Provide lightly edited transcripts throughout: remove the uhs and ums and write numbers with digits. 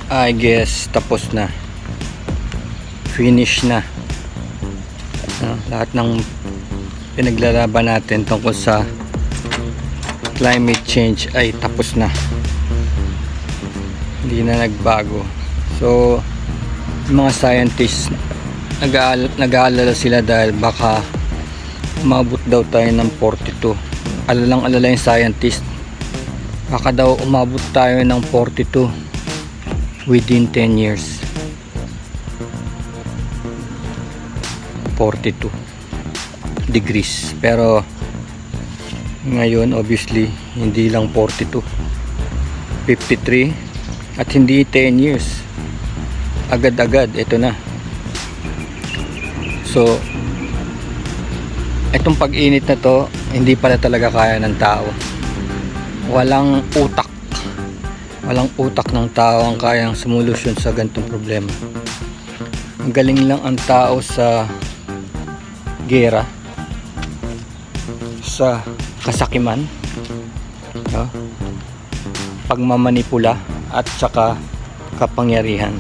I guess tapos na, finish na. Lahat ng pinaglalaban natin tungkol sa climate change ay tapos na, hindi na nagbago. So yung mga scientists nag-aalala sila dahil baka umabot daw tayo ng 42. Alala yung scientist, baka daw umabot tayo ng 42 within 10 years. 42 degrees. Pero ngayon obviously hindi lang 42, 53, at hindi 10 years, agad-agad ito na. So itong pag-init na to hindi pala talaga kaya ng tao. Walang utak ng tao ang kayang sumulusyon sa ganitong problema. Ang galing lang ang tao sa gera, sa kasakiman, pagmamanipula at saka kapangyarihan.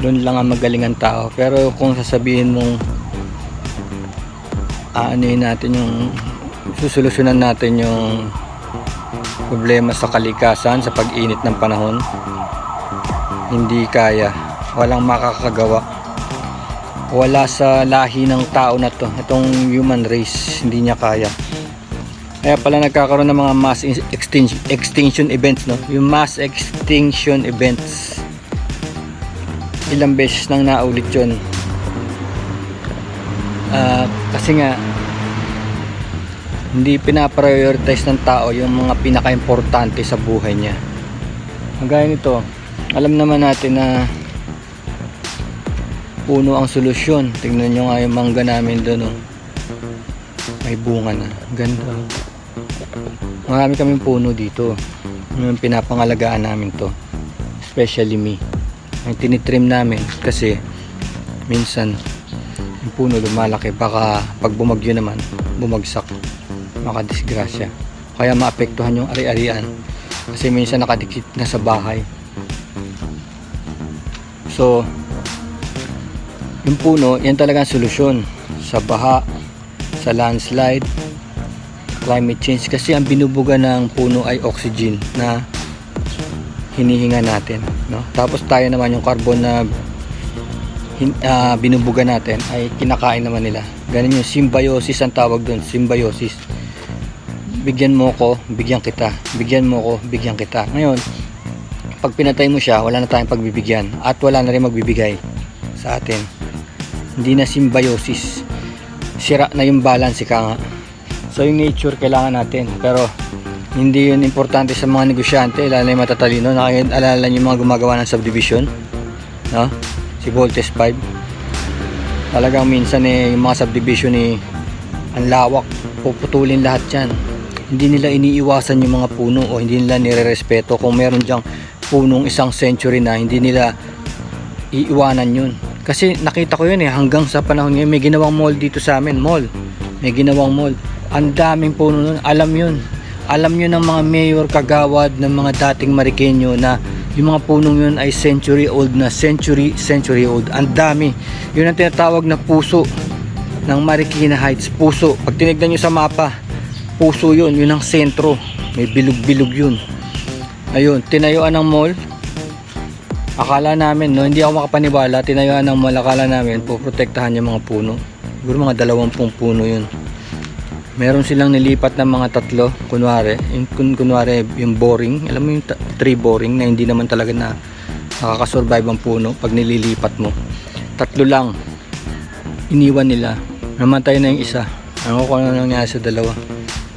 Doon lang ang magaling ang tao. Pero kung sasabihin mong susolusyonan natin yung problema sa kalikasan, sa pag-init ng panahon, hindi kaya. Walang makakagawa. Wala sa lahi ng tao na to, itong human race, hindi niya kaya. Kaya pala nagkakaroon ng mga mass extinction events, no? Yung mass extinction events, ilang beses nang naulit yun. Kasi nga hindi pinaprioritize ng tao yung mga pinaka-importante sa buhay niya. Gaya nito, alam naman natin na puno ang solusyon. Tingnan nyo nga yung mangga namin doon, may bunga na, ganda. Marami kaming puno dito, yung pinapangalagaan namin to, especially me. Ang tinitrim namin kasi minsan yung puno lumalaki, baka pag bumagyo naman bumagsak, makadisgrasya, kaya maapektuhan yung ari-arian kasi minsan nakadikit na sa bahay. So yung puno, yan talaga ang solusyon sa baha, sa landslide, climate change, kasi ang binubuga ng puno ay oxygen na hinihinga natin, no? Tapos tayo naman, yung carbon na binubuga natin ay kinakain naman nila. Ganun yung symbiosis ang tawag doon, symbiosis. Bigyan mo ko, bigyan kita. Bigyan mo ko, bigyan kita. Ngayon, pag pinatay mo siya, wala na tayong pagbibigyan at wala na rin magbibigay sa atin. Hindi na symbiosis, sira na yung balance, ika nga. So yung nature kailangan natin, pero hindi yun importante sa mga negosyante, lalo yung matatalino. Alala nyo yung mga gumagawa ng subdivision, no? Si Voltes 5, talagang minsan yung mga subdivision ang lawak, puputulin lahat yan. Hindi nila iniiwasan yung mga puno o hindi nila nire-respeto. Kung meron dyang punong 1 century na, hindi nila iiwanan yun. Kasi nakita ko yun hanggang sa panahon ngayon. May ginawang mall dito sa amin, may ginawang mall, ang daming puno nun. Alam yun ng mga mayor kagawad, ng mga dating Marikenyo, na yung mga punong yun ay century old na, century old. Ang dami. Yun ang tinatawag na puso ng Marikina Heights. Puso, pag tinignan nyo sa mapa, puso yun ang sentro, may bilog-bilog yun. Ayun, tinayuan ng mall. Akala namin, no, hindi ako makapaniwala, tinayuan ng mall, akala namin poprotektahan yung mga puno. Siguro mga 20 puno yun. Meron silang nilipat ng mga 3, kunwari yung boring, alam mo yung 3 boring na hindi naman talaga na nakakasurvive ang puno. Pag nililipat mo, 3 lang iniwan nila, namatay na yung isa. Ano kung ano nangyari sa 2.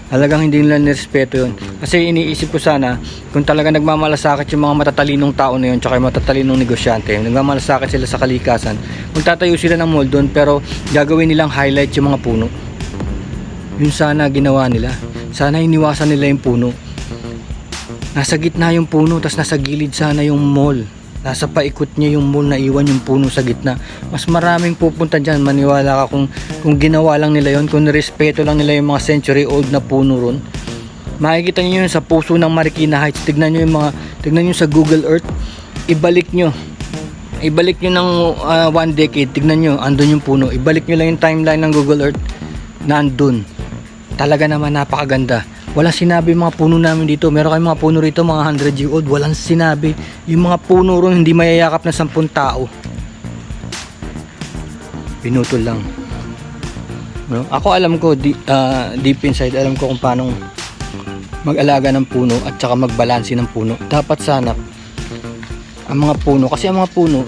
Talagang hindi nila nirespeto yun. Kasi iniisip ko sana, kung talaga nagmamalasakit yung mga matatalinong tao na yun, tsaka yung matatalinong negosyante, nagmamalasakit sila sa kalikasan, magtatayo sila ng mall doon, pero gagawin nilang highlight yung mga puno. Yun sana ginawa nila. Sana iniwasan nila yung puno. Nasa gitna yung puno, tas nasa gilid sana yung mall. Nasa paikot niya yung mall, na iwan yung puno sa gitna. Mas maraming pupunta dyan. Maniwala ka kung ginawa lang nila yun, kung nirespeto lang nila yung mga century old na puno ron. Makikita niyo yun sa puso ng Marikina Heights. Tignan niyo sa Google Earth. ibalik nyo ng 1 decade, tignan nyo, andun yung puno. Ibalik nyo lang yung timeline ng Google Earth, nandun. Talaga naman napakaganda. Walang sinabi yung mga puno namin dito. Meron kayong mga puno rito, mga 100 year old, walang sinabi. Yung mga puno ron hindi mayayakap na 10 tao. Pinutol lang. No? Ako alam ko, deep inside, alam ko kung paano mag-alaga ng puno at saka magbalanse ng puno. Dapat sana ang mga puno, kasi ang mga puno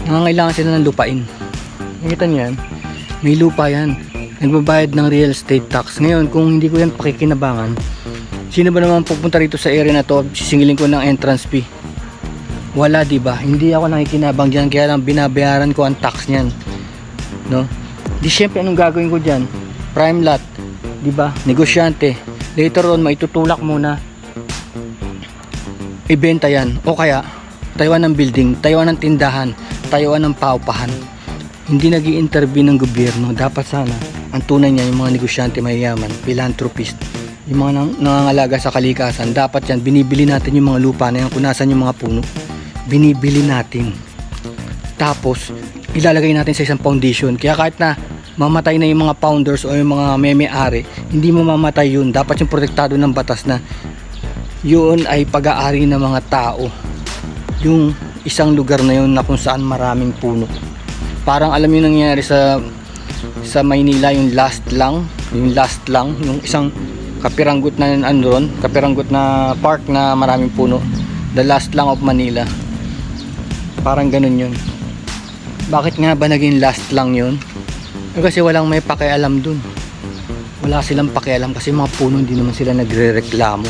nangangailangan sila ng lupain. Nakita niyo yan? May lupa yan. Nagbabayad ng real estate tax. Ngayon, kung hindi ko yan pakikinabangan, sino ba naman pupunta rito sa area na to, sisingilin ko ng entrance fee? Wala, diba? Hindi ako nakikinabang dyan, kaya lang binabayaran ko ang tax niyan. No? Di syempre, anong gagawin ko dyan? Prime lot, diba? Negosyante. Later on, maitutulak muna. Ibenta yan. O kaya, tayuan ng building, tayuan ng tindahan, tayuan ng paupahan. Hindi nag-i-intervene ng gobyerno. Dapat sana ang tunay niya yung mga negosyante mayayaman, philanthropist, yung mga nangangalaga sa kalikasan. Dapat yan, binibili natin yung mga lupa na yan, kung nasan yung mga puno, binibili natin. Tapos ilalagay natin sa isang foundation. Kaya kahit na mamatay na yung mga founders o yung mga may-ari, hindi mo mamatay yun. Dapat yung protektado ng batas na yun ay pag-aari ng mga tao, yung isang lugar na yun na kung saan maraming puno. Parang alam yung nangyayari sa Maynila, yung last lang, yung isang kapiranggot na kapiranggot na park na maraming puno, the last lang of Manila. Parang ganun yun. Bakit nga ba naging last lang yun? Kasi walang may pakialam dun. Wala silang pakialam kasi mga puno hindi naman sila nagre-reklamo.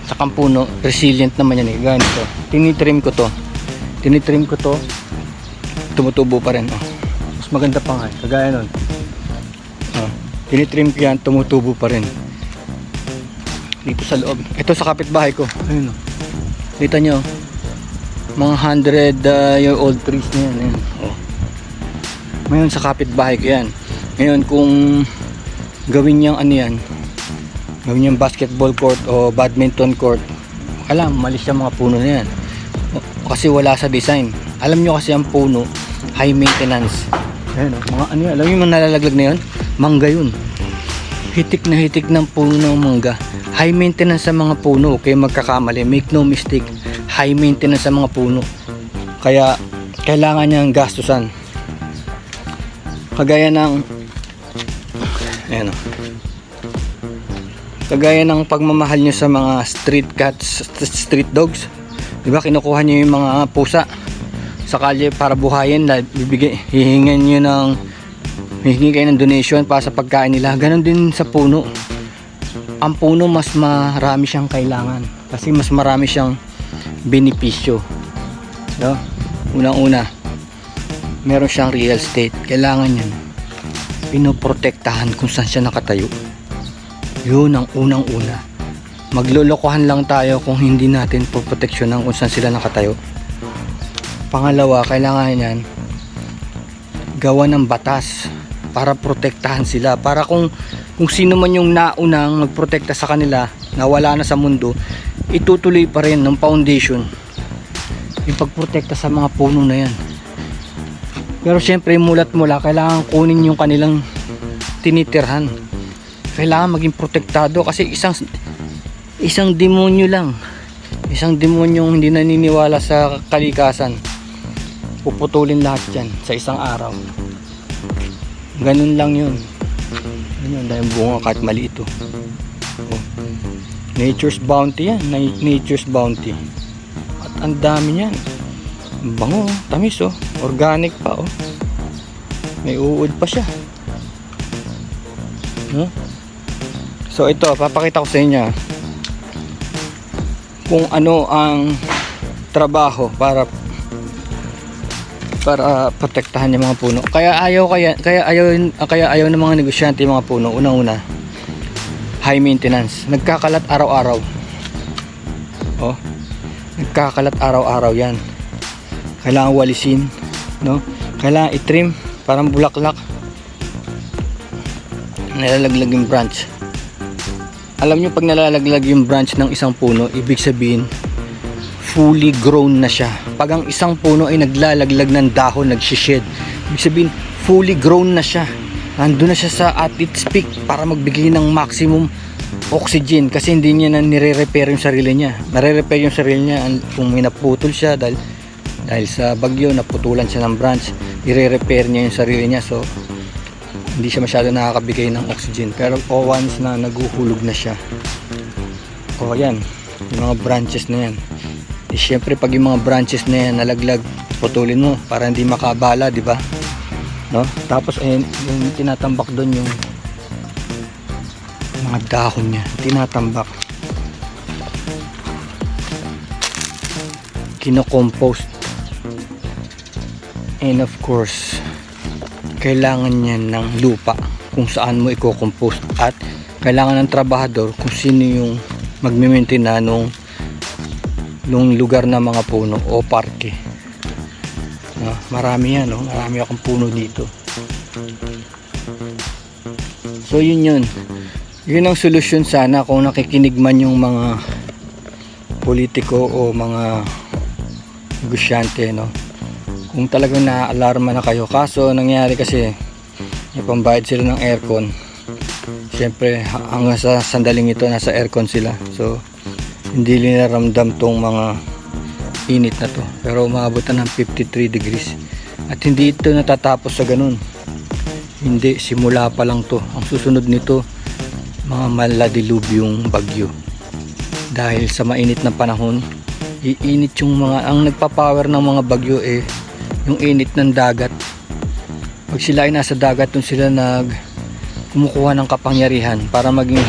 Saka ang puno, resilient naman yan eh. Ganito. Tinitrim ko to. Tumutubo pa rin. Oh. Mas maganda pa nga. Kagaya nun. Oh. Tinitrim ko yan, tumutubo pa rin. Dito sa loob. Ito sa kapitbahay ko. Ayun o. Kita nyo. Mga 100 year old trees na yan. Ayun. Oh. Ngayon sa kapitbahay ko yan. Ngayon kung gawin niyang ano yan, gawin niyang basketball court o badminton court, alam, malis yung mga puno na yan. Kasi wala sa design. Alam nyo kasi ang puno, high maintenance. Ayun, mga ano yan. Alam nyo yung mga nalalaglag na yun? Mangga yun. Hitik na hitik ng puno ng mangga. High maintenance sa mga puno. Okay, magkakamali. Make no mistake. High maintenance sa mga puno. Kaya, kailangan niyang gastusan. Kagaya ng ayan o. Kagaya ng pagmamahal nyo sa mga street cats, street dogs. Diba, kinukuha nyo yung mga pusa sa kalye para buhayin, hihingi kayo ng donation para sa pagkain nila. Ganon din sa puno. Ang puno mas marami siyang kailangan kasi mas marami siyang benepisyo. No? Unang-una, meron siyang real estate. Kailangan yan pinoprotektahan kung saan siya nakatayo. Yun ang unang-una. Maglolokohan lang tayo kung hindi natin poproteksyonan kung saan sila nakatayo. Pangalawa, kailangan yan gawa ng batas para protektahan sila, para kung sino man yung naunang magprotekta sa kanila na wala na sa mundo, itutuloy pa rin ng foundation yung pagprotekta sa mga puno na yan. Pero syempre mulat mula, kailangan kunin yung kanilang tinitirhan. Kailangan maging protektado kasi isang demonyo lang, isang demonyong hindi naniniwala sa kalikasan, puputulin lahat yan sa isang araw. Ganun lang yun. Ganun dahil bunga kahit maliit ito. Oh. Nature's bounty yan. Nature's bounty. At ang dami yan. Bango, tamis oh. Organic pa oh. May uod pa siya. No? So ito, papakita ko sa inyo kung ano ang trabaho para protektahan yung mga puno. Kaya ayaw ng mga negosyante yung mga puno. Unang-una, high maintenance. Nagkakalat araw-araw. Oh. Nagkakalat araw-araw 'yan. Kailangan walisin, no? Kailangan i-trim, parang bulaklak. Nalalaglag yung branch. Alam nyo, pag nalalaglag yung branch ng isang puno, ibig sabihin fully grown na siya. Pag ang isang puno ay naglalaglag ng dahon, nagsished, ibig sabihin fully grown na siya. Nandun na siya at its peak para magbigay ng maximum oxygen, kasi hindi niya na nire-repair yung sarili niya. Nare-repair yung sarili niya kung may naputol siya dahil sa bagyo, naputulan siya ng branch, i-repair niya yung sarili niya. So hindi siya masyado nakakabigay ng oxygen. Pero once na naguhulog na siya, yan, yung mga branches na yan, syempre pag yung mga branches na yan nalaglag, putulin mo para hindi makabala, di ba? No? Tapos yung tinatambak doon yung mga dahon niya, tinatambak, kino-compost, and of course kailangan niya ng lupa kung saan mo i-compost, at kailangan ng trabahador kung sino yung magme-maintain na nung lugar na mga puno o parke. Marami yan, no? Marami akong puno dito. So yun ang solusyon sana kung nakikinig man yung mga politiko o mga negosyante, no? Kung talagang na-alarma na kayo. Kaso nangyari kasi may pambayad sila ng aircon, siyempre hanggang sa sandaling ito nasa aircon sila, so hindi nila ramdam tong mga init na to. Pero umabot na ng 53 degrees at hindi ito natatapos sa ganun. Hindi, simula pa lang to. Ang susunod nito, mga maladilubyong bagyo. Dahil sa mainit na panahon, iinit yung ang nagpapower ng mga bagyo yung init ng dagat. Pag sila ay nasa dagat, dun sila kumukuha ng kapangyarihan para maging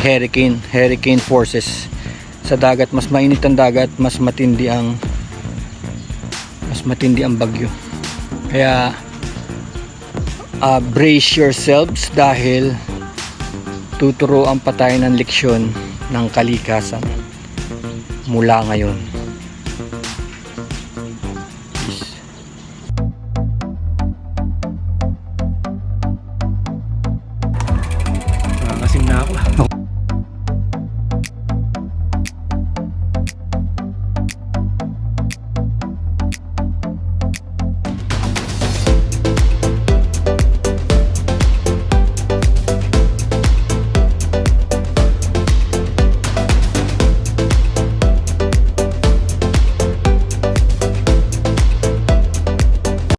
hurricane forces. Sa dagat, mas mainit ang dagat, mas matindi ang bagyo. Kaya brace yourselves, dahil tuturuan pa tayo ng leksyon ng kalikasan mula ngayon.